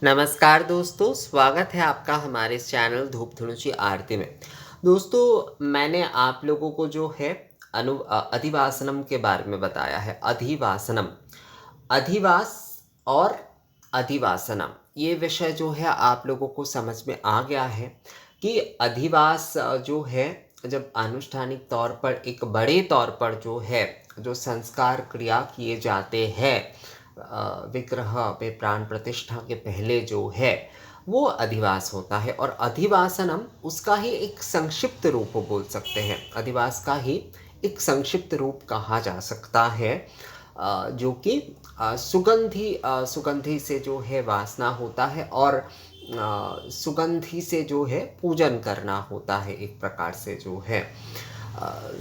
नमस्कार दोस्तों, स्वागत है आपका हमारे इस चैनल धूप धुनुची आरती में। दोस्तों, मैंने आप लोगों को जो है अधिवासनम के बारे में बताया है। अधिवासनम, अधिवास और अधिवासनम ये विषय जो है आप लोगों को समझ में आ गया है कि अधिवास जो है जब अनुष्ठानिक तौर पर एक बड़े तौर पर जो है जो संस्कार क्रिया किए जाते हैं विग्रह पे प्राण प्रतिष्ठा के पहले जो है वो अधिवास होता है। और अधिवासनम उसका ही एक संक्षिप्त रूप बोल सकते हैं। अधिवास का ही एक संक्षिप्त रूप कहा जा सकता है, जो कि सुगंधी से जो है वासना होता है और सुगंधी से जो है पूजन करना होता है। एक प्रकार से जो है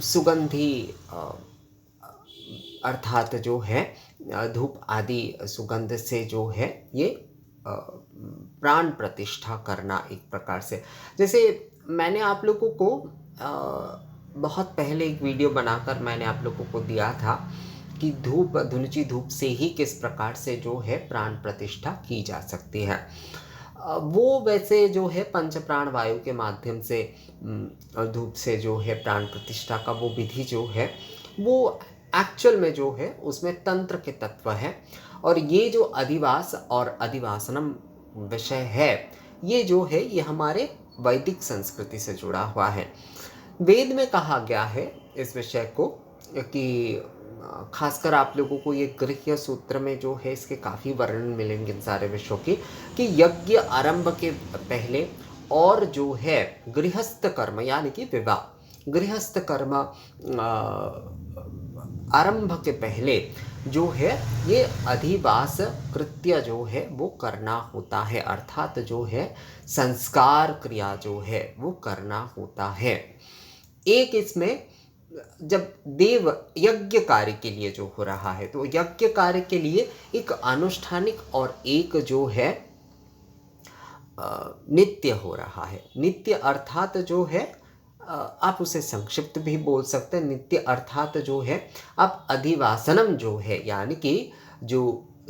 सुगंधी अर्थात जो है धूप आदि सुगंध से जो है ये प्राण प्रतिष्ठा करना एक प्रकार से। जैसे मैंने आप लोगों को बहुत पहले एक वीडियो बनाकर मैंने आप लोगों को दिया था कि धूप धुनुची धूप से ही किस प्रकार से जो है प्राण प्रतिष्ठा की जा सकती है। वो वैसे जो है पंच प्राण वायु के माध्यम से धूप से जो है प्राण प्रतिष्ठा का वो विधि जो है वो एक्चुअल में जो है उसमें तंत्र के तत्व है। और ये जो अधिवास और अधिवासनम विषय है ये जो है ये हमारे वैदिक संस्कृति से जुड़ा हुआ है। वेद में कहा गया है इस विषय को कि खासकर आप लोगों को ये गृह्य सूत्र में जो है इसके काफ़ी वर्णन मिलेंगे इन सारे विषयों की, कि यज्ञ आरंभ के पहले और जो है गृहस्थ कर्म यानी कि विवाह गृहस्थ कर्म आरंभ के पहले जो है ये अधिवास कृत्य जो है वो करना होता है। अर्थात जो है संस्कार क्रिया जो है वो करना होता है। एक इसमें जब देव यज्ञ कार्य के लिए जो हो रहा है तो यज्ञ कार्य के लिए एक अनुष्ठानिक और एक जो है नित्य हो रहा है। नित्य अर्थात जो है आप उसे संक्षिप्त भी बोल सकते हैं। नित्य अर्थात जो है आप अधिवासनम जो है यानी कि जो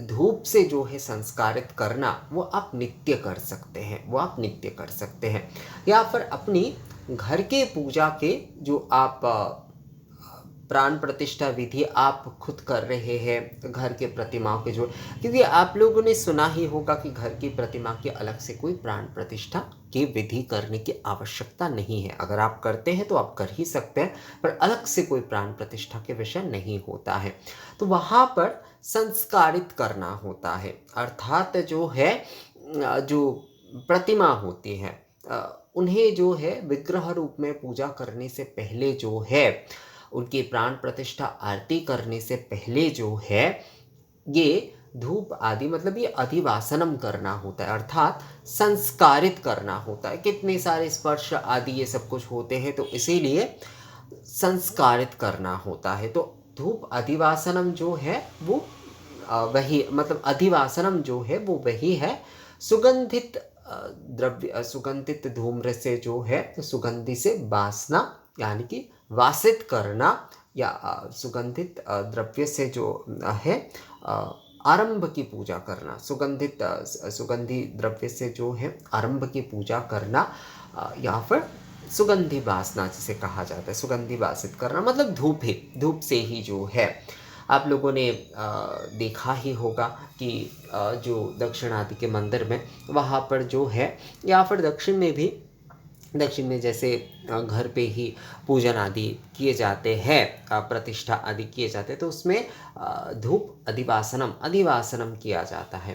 धूप से जो है संस्कारित करना वो आप नित्य कर सकते हैं, वो आप नित्य कर सकते हैं। या फिर अपनी घर के पूजा के जो आप प्राण प्रतिष्ठा विधि आप खुद कर रहे हैं घर के प्रतिमाओं के जो, क्योंकि आप लोगों ने सुना ही होगा कि घर की प्रतिमा की अलग से कोई प्राण प्रतिष्ठा की विधि करने की आवश्यकता नहीं है। अगर आप करते हैं तो आप कर ही सकते हैं, पर अलग से कोई प्राण प्रतिष्ठा के विषय नहीं होता है। तो वहाँ पर संस्कारित करना होता है। अर्थात जो है जो प्रतिमा होती है उन्हें जो है विग्रह रूप में पूजा करने से पहले जो है उनकी प्राण प्रतिष्ठा आरती करने से पहले जो है ये धूप आदि मतलब ये अधिवासनम करना होता है। अर्थात संस्कारित करना होता है। कितने सारे स्पर्श आदि ये सब कुछ होते हैं तो इसीलिए संस्कारित करना होता है। तो धूप अधिवासनम जो है वो वही मतलब अधिवासनम जो है वो वही है। सुगंधित द्रव्य सुगंधित धूम्र से जो है तो सुगंधि से वासना यानी कि वासित करना या सुगंधित द्रव्य से जो है आरंभ की पूजा करना। सुगंधी द्रव्य से जो है आरंभ की पूजा करना या फिर सुगंधी वासना जिसे कहा जाता है। सुगंधी वासित करना मतलब धूप से ही जो है। आप लोगों ने देखा ही होगा कि जो दक्षिण आदि के मंदिर में वहाँ पर जो है या फिर दक्षिण में जैसे घर पे ही पूजन आदि किए जाते हैं प्रतिष्ठा आदि किए जाते हैं तो उसमें धूप अधिवासनम किया जाता है।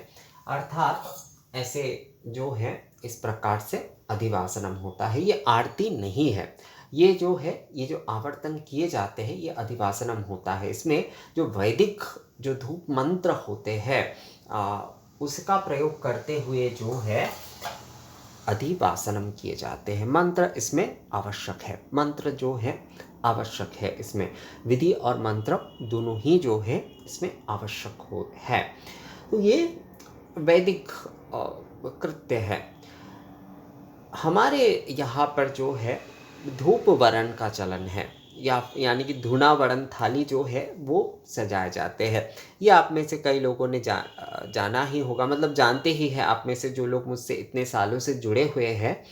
अर्थात ऐसे जो है इस प्रकार से अधिवासनम होता है। ये आरती नहीं है, ये जो है ये जो आवर्तन किए जाते हैं ये अधिवासनम होता है। इसमें जो वैदिक जो धूप मंत्र होते हैं उसका प्रयोग करते हुए जो है अधिवासनम किए जाते हैं। मंत्र इसमें आवश्यक है, मंत्र जो है आवश्यक है। इसमें विधि और मंत्र दोनों ही जो है इसमें आवश्यक है। तो ये वैदिक कृत्य है। हमारे यहाँ पर जो है धूप वरण का चलन है। या यानी कि धूनावरण थाली जो है वो सजाए जाते हैं। ये आप में से कई लोगों ने जाना ही होगा, मतलब जानते ही हैं। आप में से जो लोग मुझसे इतने सालों से जुड़े हुए हैं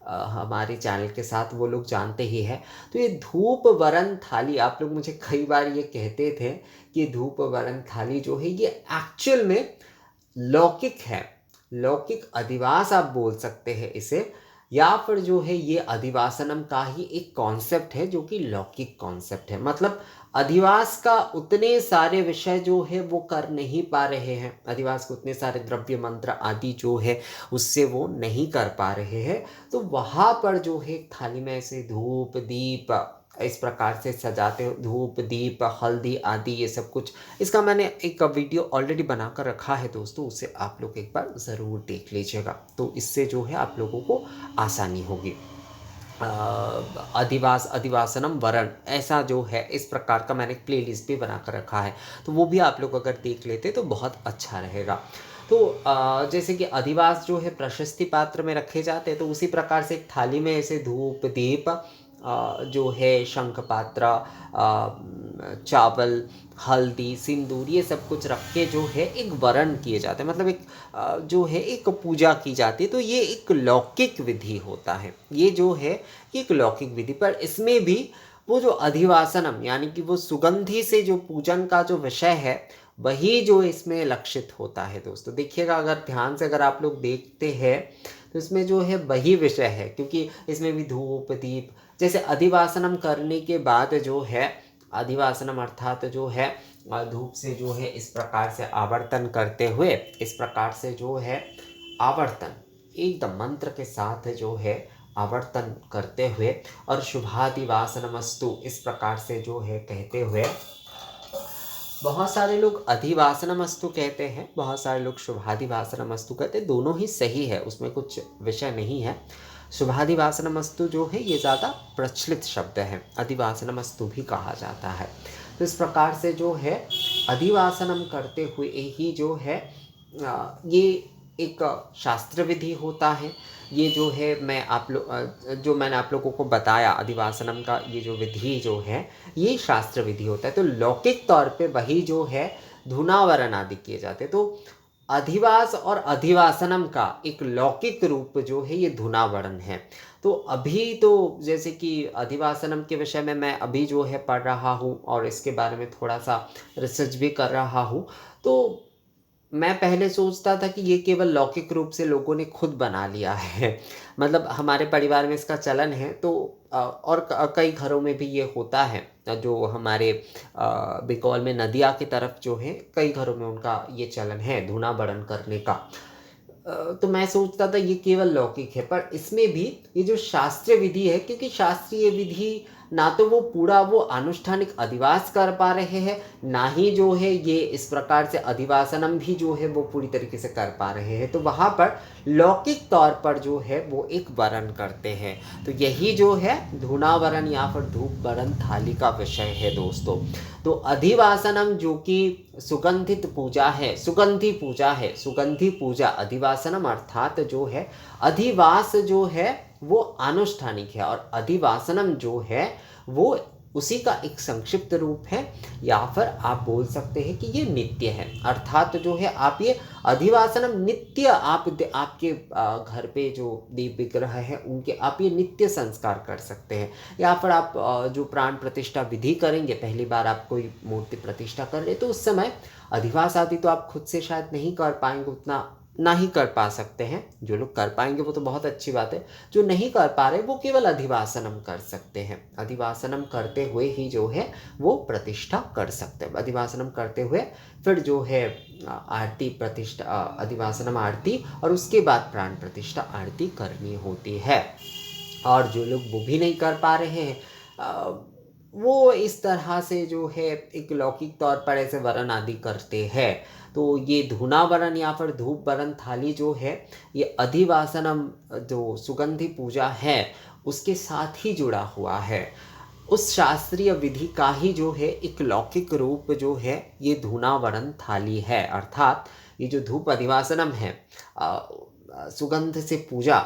हमारे चैनल के साथ, वो लोग जानते ही हैं। तो ये धूप वरण थाली, आप लोग मुझे कई बार ये कहते थे कि धूप वरण थाली जो है ये एक्चुअल में लौकिक है, लौकिक अधिवास आप बोल सकते हैं इसे, या फिर जो है ये अधिवासनम का ही एक कॉन्सेप्ट है जो कि लौकिक कॉन्सेप्ट है। मतलब अधिवास का उतने सारे विषय जो है वो कर नहीं पा रहे हैं, अधिवास को उतने सारे द्रव्य मंत्र आदि जो है उससे वो नहीं कर पा रहे हैं। तो वहाँ पर जो है थाली में ऐसे धूप दीप इस प्रकार से सजाते हो, धूप दीप हल्दी आदि ये सब कुछ, इसका मैंने एक वीडियो ऑलरेडी बनाकर रखा है दोस्तों, उसे आप लोग एक बार ज़रूर देख लीजिएगा। तो इससे जो है आप लोगों को आसानी होगी। अधिवासनम वरण ऐसा जो है इस प्रकार का मैंने प्लेलिस्ट भी बना कर रखा है, तो वो भी आप लोग अगर देख लेते तो बहुत अच्छा रहेगा। तो जैसे कि अधिवास जो है प्रशस्ति पात्र में रखे जाते हैं, तो उसी प्रकार से एक थाली में ऐसे धूप दीप जो है शंख पात्र चावल हल्दी सिंदूर ये सब कुछ रख के जो है एक वरण किए जाते हैं, मतलब एक जो है एक पूजा की जाती है। तो ये एक लौकिक विधि होता है, ये जो है एक लौकिक विधि। पर इसमें भी वो जो अधिवासनम यानी कि वो सुगंधि से जो पूजन का जो विषय है वही जो इसमें लक्षित होता है दोस्तों। देखिएगा अगर ध्यान से अगर आप लोग देखते हैं तो इसमें जो है वही विषय है, क्योंकि इसमें भी धूप दीप, जैसे अधिवासनम करने के बाद जो है अधिवासनम अर्थात जो है धूप से जो है इस प्रकार से आवर्तन करते हुए, इस प्रकार से जो है आवर्तन एकदम मंत्र के साथ जो है आवर्तन करते हुए और शुभाधिवासनमस्तु इस प्रकार से जो है कहते हुए, बहुत सारे लोग अधिवासनमस्तु कहते हैं, बहुत सारे लोग शुभाधिवासनमस्तु कहते हैं, दोनों ही सही है, उसमें कुछ विषय नहीं है। शुभाधिवासनमस्तु जो है ये ज़्यादा प्रचलित शब्द है, अधिवासनमस्तु भी कहा जाता है। तो इस प्रकार से जो है अधिवासनम करते हुए ही जो है ये एक शास्त्र विधि होता है। ये जो है जो मैंने आप लोगों को बताया अधिवासनम का ये जो विधि जो है ये शास्त्र विधि होता है। तो लौकिक तौर पे वही जो है धुनावरण आदि किए जाते हैं। तो अधिवास और अधिवासनम का एक लौकिक रूप जो है ये धुनावरण है। तो अभी तो जैसे कि अधिवासनम के विषय में मैं अभी जो है पढ़ रहा हूँ और इसके बारे में थोड़ा सा रिसर्च भी कर रहा हूँ। तो मैं पहले सोचता था कि ये केवल लौकिक रूप से लोगों ने खुद बना लिया है मतलब हमारे परिवार में इसका चलन है। तो और कई घरों में भी ये होता है, जो हमारे बिकौल में नदिया की तरफ जो है कई घरों में उनका ये चलन है धूनावरण करने का। तो मैं सोचता था ये केवल लौकिक है, पर इसमें भी ये जो शास्त्रीय विधि है, क्योंकि शास्त्रीय विधि ना तो वो पूरा वो आनुष्ठानिक अधिवास कर पा रहे हैं, ना ही जो है ये इस प्रकार से अधिवासनम भी जो है वो पूरी तरीके से कर पा रहे हैं। तो वहाँ पर लौकिक तौर पर जो है वो एक वरण करते हैं। तो यही जो है धूनावरण या फिर धूप वरण थाली का विषय है दोस्तों। तो अधिवासनम जो कि सुगंधित पूजा है, सुगंधी पूजा है, सुगंधी पूजा अधिवासनम अर्थात जो है अधिवास जो है वो आनुष्ठानिक है और अधिवासनम जो है वो उसी का एक संक्षिप्त रूप है, या फिर आप बोल सकते हैं कि ये नित्य है। अर्थात जो है आप ये अधिवासनम नित्य आपके घर पे जो देव विग्रह है उनके आप ये नित्य संस्कार कर सकते हैं। या फिर आप जो प्राण प्रतिष्ठा विधि करेंगे, पहली बार आप कोई मूर्ति प्रतिष्ठा कर रहे तो उस समय अधिवास आदि तो आप खुद से शायद नहीं कर पाएंगे, उतना ना ही कर पा सकते हैं। जो लोग कर पाएंगे वो तो बहुत अच्छी बात है, जो नहीं कर पा रहे वो केवल अधिवासनम कर सकते हैं। अधिवासनम करते हुए ही जो है वो प्रतिष्ठा कर सकते हैं। अधिवासनम करते हुए फिर जो है आरती प्रतिष्ठा अधिवासनम आरती और उसके बाद प्राण प्रतिष्ठा आरती करनी होती है। और जो लोग वो भी नहीं कर पा रहे हैं वो इस तरह से जो है एक लौकिक तौर पर ऐसे वरण आदि करते हैं। तो ये धूनावरण या फिर धूप वरण थाली जो है ये अधिवासनम जो सुगंधी पूजा है उसके साथ ही जुड़ा हुआ है। उस शास्त्रीय विधि का ही जो है एक लौकिक रूप जो है ये धूनावरण थाली है। अर्थात ये जो धूप अधिवासनम है सुगंध से पूजा,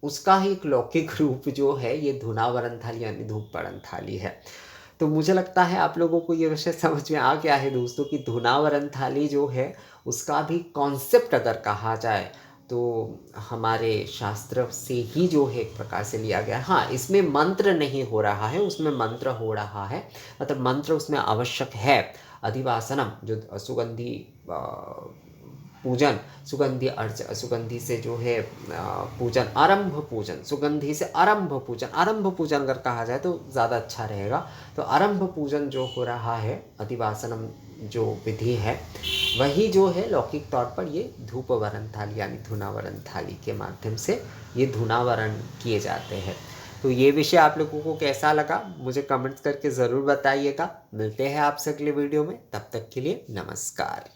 उसका ही एक लौकिक रूप जो है ये धूनावरण थाली यानी धूप वरण थाली है। तो मुझे लगता है आप लोगों को ये विषय समझ में आ गया है दोस्तों कि धुनावरन थाली जो है उसका भी कॉन्सेप्ट अगर कहा जाए तो हमारे शास्त्र से ही जो है एक प्रकार से लिया गया है। हाँ, इसमें मंत्र नहीं हो रहा है, उसमें मंत्र हो रहा है, मतलब मंत्र उसमें आवश्यक है। अधिवासनम जो सुगंधी पूजन, सुगंधी से जो है पूजन, आरंभ पूजन, सुगंधी से आरंभ पूजन, आरंभ पूजन अगर कहा जाए तो ज़्यादा अच्छा रहेगा। तो आरंभ पूजन जो हो रहा है, अधिवासनम जो विधि है, वही जो है लौकिक तौर पर ये धूपवरण थाली यानी धुनावरण थाली के माध्यम से ये धुनावरण किए जाते हैं। तो ये विषय आप लोगों को कैसा लगा मुझे कमेंट्स करके ज़रूर बताइएगा। मिलते हैं आपसे अगले वीडियो में, तब तक के लिए नमस्कार।